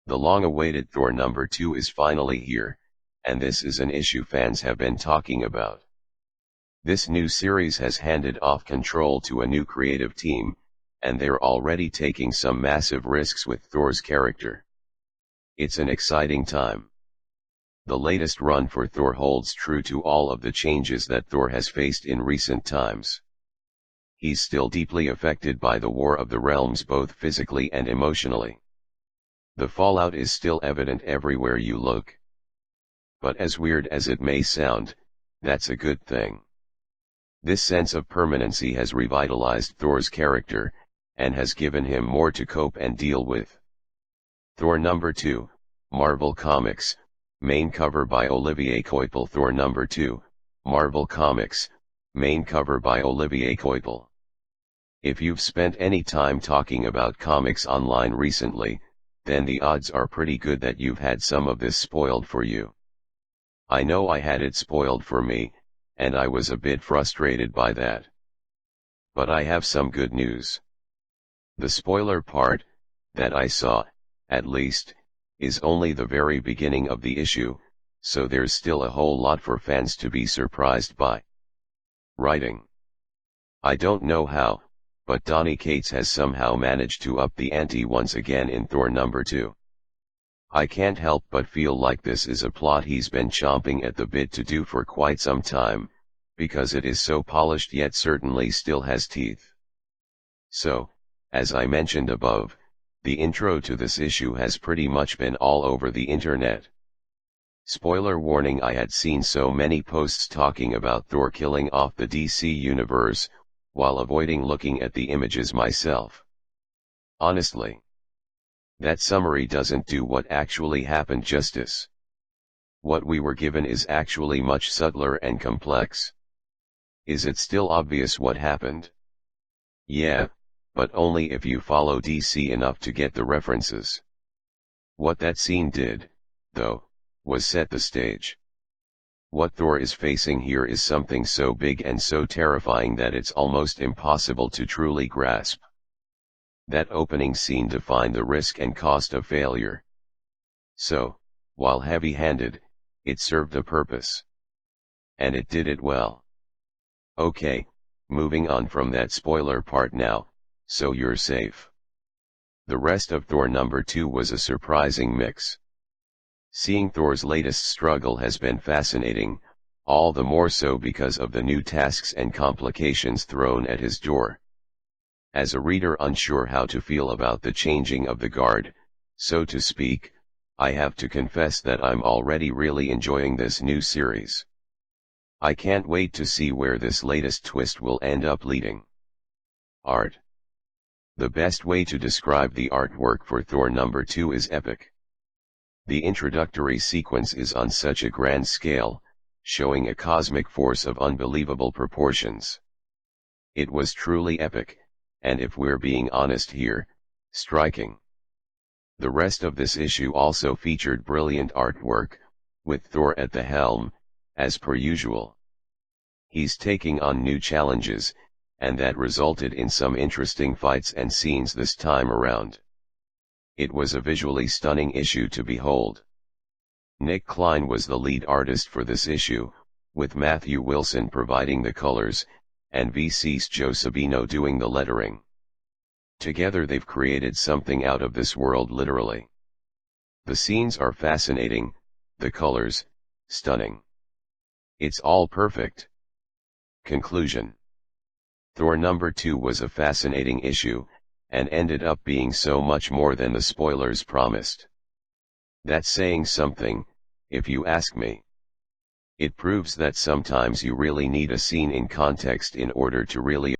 The long-awaited Thor number 2 is finally here, and this is an issue fans have been talking about. This new series has handed off control to a new creative team, and they're already taking some massive risks with Thor's character. It's an exciting time. The latest run for Thor holds true to all of the changes that Thor has faced in recent times. He's still deeply affected by the War of the Realms both physically and emotionally. The fallout is still evident everywhere you look. But as weird as it may sound, that's a good thing. This sense of permanency has revitalized Thor's character, and has given him more to cope and deal with. Thor number 2, Marvel Comics, main cover by Olivier Coipel. Thor number 2, Marvel Comics, main cover by Olivier Coipel. If you've spent any time talking about comics online recently, then the odds are pretty good that you've had some of this spoiled for you. I know I had it spoiled for me, and I was a bit frustrated by that. But I have some good news. The spoiler part, that I saw, at least, is only the very beginning of the issue, so there's still a whole lot for fans to be surprised by. Writing. I don't know how, but Donny Cates has somehow managed to up the ante once again in Thor number 2. I can't help but feel like this is a plot he's been chomping at the bit to do for quite some time, because it is so polished yet certainly still has teeth. So, as I mentioned above, the intro to this issue has pretty much been all over the internet. Spoiler warning: I had seen so many posts talking about Thor killing off the DC universe, while avoiding looking at the images myself. Honestly, that summary doesn't do what actually happened justice. What we were given is actually much subtler and complex. Is it still obvious what happened? Yeah, but only if you follow DC enough to get the references. What that scene did, though, was set the stage. What Thor is facing here is something so big and so terrifying that it's almost impossible to truly grasp. That opening scene defined the risk and cost of failure. So, while heavy-handed, it served a purpose. And it did it well. Okay, moving on from that spoiler part now, so you're safe. The rest of Thor number 2 was a surprising mix. Seeing Thor's latest struggle has been fascinating, all the more so because of the new tasks and complications thrown at his door. As a reader unsure how to feel about the changing of the guard, so to speak, I have to confess that I'm already really enjoying this new series. I can't wait to see where this latest twist will end up leading. Art. The best way to describe the artwork for Thor number 2 is epic. The introductory sequence is on such a grand scale, showing a cosmic force of unbelievable proportions. It was truly epic, and if we're being honest here, striking. The rest of this issue also featured brilliant artwork, with Thor at the helm, as per usual. He's taking on new challenges, and that resulted in some interesting fights and scenes this time around. It was a visually stunning issue to behold. Nick Klein was the lead artist for this issue, with Matthew Wilson providing the colors, and VC's Joe Sabino doing the lettering. Together they've created something out of this world literally. The scenes are fascinating, the colors, stunning. It's all perfect. Conclusion. Thor number 2 was a fascinating issue, and ended up being so much more than the spoilers promised. That's saying something, if you ask me. It proves that sometimes you really need a scene in context in order to really